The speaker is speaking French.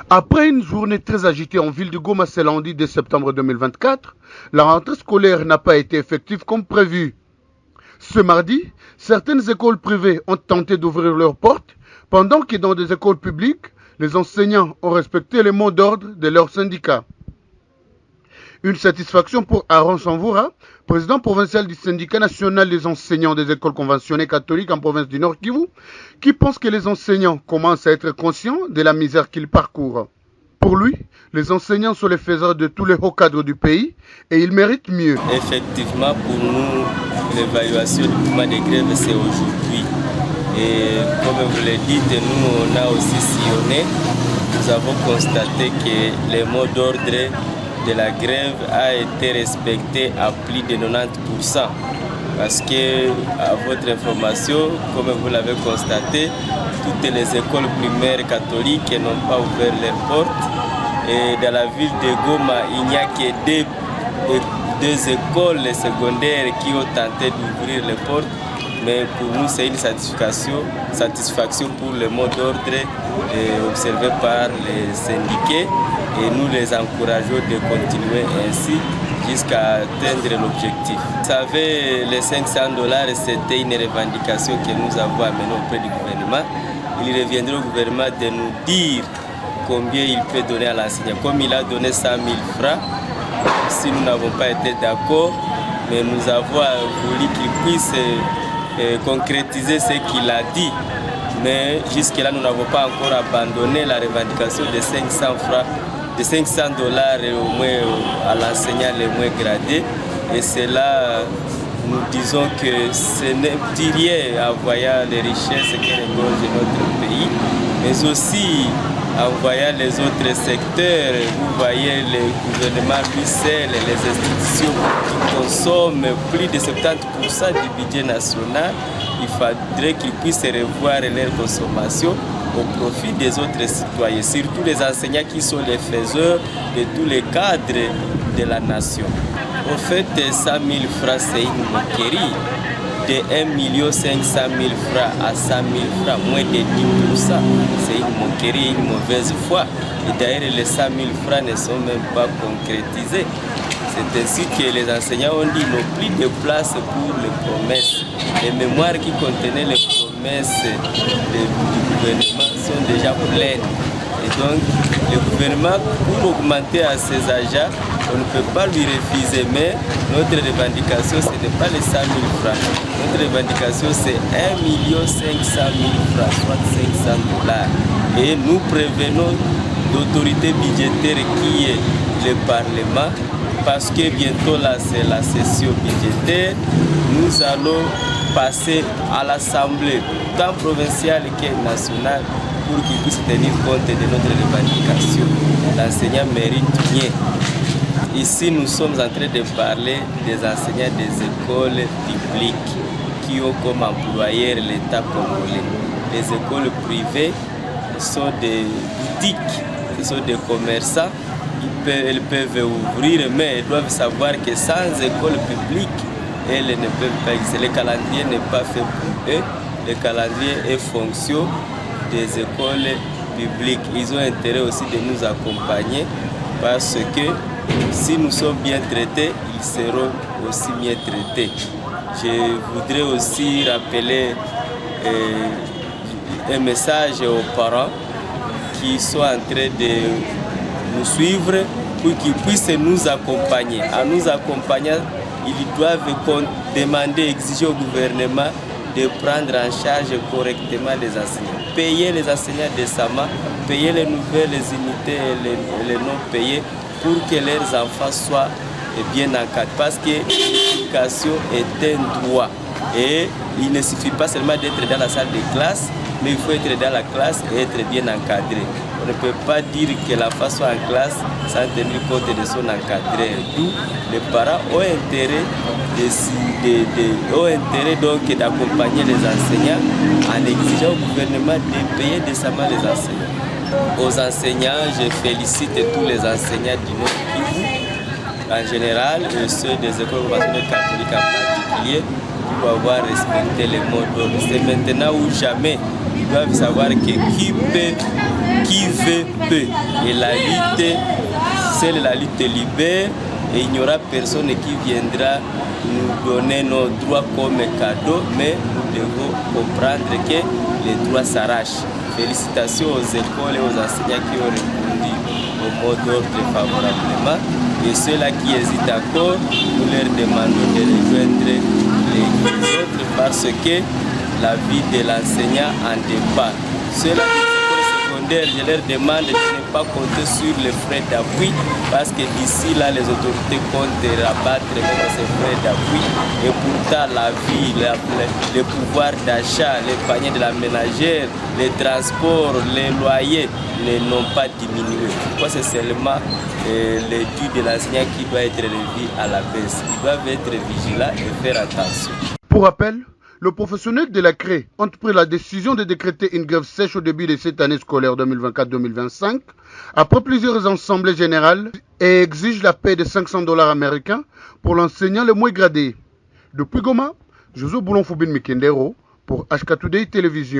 Après une journée très agitée en ville de Goma ce lundi 2 septembre 2024, la rentrée scolaire n'a pas été effective comme prévu. Ce mardi, certaines écoles privées ont tenté d'ouvrir leurs portes, pendant que dans des écoles publiques, les enseignants ont respecté les mots d'ordre de leurs syndicats. Une satisfaction pour Aaron Sanvoura, président provincial du syndicat national des enseignants des écoles conventionnées catholiques en province du Nord Kivu, qui pense que les enseignants commencent à être conscients de la misère qu'ils parcourent. Pour lui, les enseignants sont les faiseurs de tous les hauts cadres du pays et ils méritent mieux. Effectivement, pour nous, l'évaluation du mouvement de grève, c'est aujourd'hui. Et comme vous le dites, nous, on a aussi sillonné. Nous avons constaté que les mots d'ordre de la grève a été respecté à plus de 90%. Parce que, à votre information, comme vous l'avez constaté, toutes les écoles primaires catholiques n'ont pas ouvert leurs portes. Et dans la ville de Goma, il n'y a que deux écoles secondaires qui ont tenté d'ouvrir les portes. Mais pour nous, c'est une satisfaction pour le mot d'ordre observé par les syndiqués. Et nous les encourageons de continuer ainsi jusqu'à atteindre l'objectif. Vous savez, les $500, c'était une revendication que nous avons amenée auprès du gouvernement. Il reviendra au gouvernement de nous dire combien il peut donner à l'enseignant. Comme il a donné 100 000 francs, si nous n'avons pas été d'accord, mais nous avons voulu qu'il puisse concrétiser ce qu'il a dit. Mais jusque-là, nous n'avons pas encore abandonné la revendication de 500 francs, de $500 au moins à l'enseignant le moins gradé. Et c'est là, nous disons que ce n'est rien en voyant les richesses qui regorgent notre pays, mais aussi en voyant les autres secteurs. Vous voyez le gouvernement lui seul, les institutions qui consomment plus de 70% du budget national. Il faudrait qu'ils puissent revoir leur consommation au profit des autres citoyens, surtout les enseignants qui sont les faiseurs de tous les cadres de la nation. En fait, 100 000 francs, c'est une moquerie. De 1 500 000 francs à 100 000 francs, moins de 10%, c'est une moquerie, une mauvaise foi. Et d'ailleurs, les 100 000 francs ne sont même pas concrétisés. C'est ainsi que les enseignants ont dit qu'ils n'ont plus de place pour les promesses. Les mémoires qui contenaient les promesses du gouvernement sont déjà pleines. Et donc, le gouvernement, pour augmenter à ses agents, on ne peut pas lui refuser, mais notre revendication, ce n'est pas les 100 000 francs. Notre revendication, c'est 1 500 000 francs, soit $500. Et nous prévenons l'autorité budgétaire qui est le Parlement, parce que bientôt là, c'est la session budgétaire. Nous allons passer à l'Assemblée, tant provinciale que nationale, pour qu'ils puissent tenir compte de notre revendication. L'enseignant mérite bien. Ici, nous sommes en train de parler des enseignants des écoles publiques qui ont comme employeur l'État congolais. Les écoles privées sont des boutiques, ce sont des commerçants. Elles peuvent ouvrir, mais elles doivent savoir que sans école publique, elles ne peuvent pas exister. Le calendrier n'est pas fait pour eux. Le calendrier est fonction des écoles publiques. Ils ont intérêt aussi de nous accompagner parce que si nous sommes bien traités, ils seront aussi bien traités. Je voudrais aussi rappeler un message aux parents qui sont en train de nous suivre pour qu'ils puissent nous accompagner. En nous accompagnant, ils doivent demander, exiger au gouvernement de prendre en charge correctement les enseignants. Payer les enseignants décemment, payer les nouvelles unités et les non payés pour que leurs enfants soient bien encadrés. Parce que l'éducation est un droit. Et il ne suffit pas seulement d'être dans la salle de classe, mais il faut être dans la classe et être bien encadré. On ne peut pas dire que l'enfant soit en classe sans tenir compte de son encadré. D'où les parents ont intérêt, donc d'accompagner les enseignants en exigeant au gouvernement de payer décemment les enseignants. Aux enseignants, je félicite tous les enseignants du Nord Kivu en général et ceux des écoles conventionnelles catholiques en particulier pour avoir respecté les mots d'ordre. C'est maintenant ou jamais. Ils doivent savoir que qui peut qui veut peut. Et la lutte, seule la lutte libère et il n'y aura personne qui viendra nous donner nos droits comme cadeau, mais nous devons comprendre que les droits s'arrachent. Félicitations aux écoles et aux enseignants qui ont répondu au mot d'ordre favorablement. Et ceux-là qui hésitent encore, nous leur demandons de rejoindre les autres parce que la vie de l'enseignant en dépend. Ceux-là des écoles secondaires, je leur demande de ne pas compter sur les frais d'appui parce que d'ici là, les autorités comptent rabattre ces frais d'appui. Et pourtant, la vie, le pouvoir d'achat, les paniers de la ménagère, les transports, les loyers n'ont pas diminué. Pourquoi c'est seulement le dû de l'enseignant qui doit être revu à la baisse. Ils doivent être vigilants et faire attention. Pour rappel, le professionnel de la CRE ont pris la décision de décréter une grève sèche au début de cette année scolaire 2024-2025, après plusieurs assemblées générales, et exige la paie de $500 américains pour l'enseignant le moins gradé. Depuis Goma, José Boulon Foubine Mikendero pour HK Today Télévision.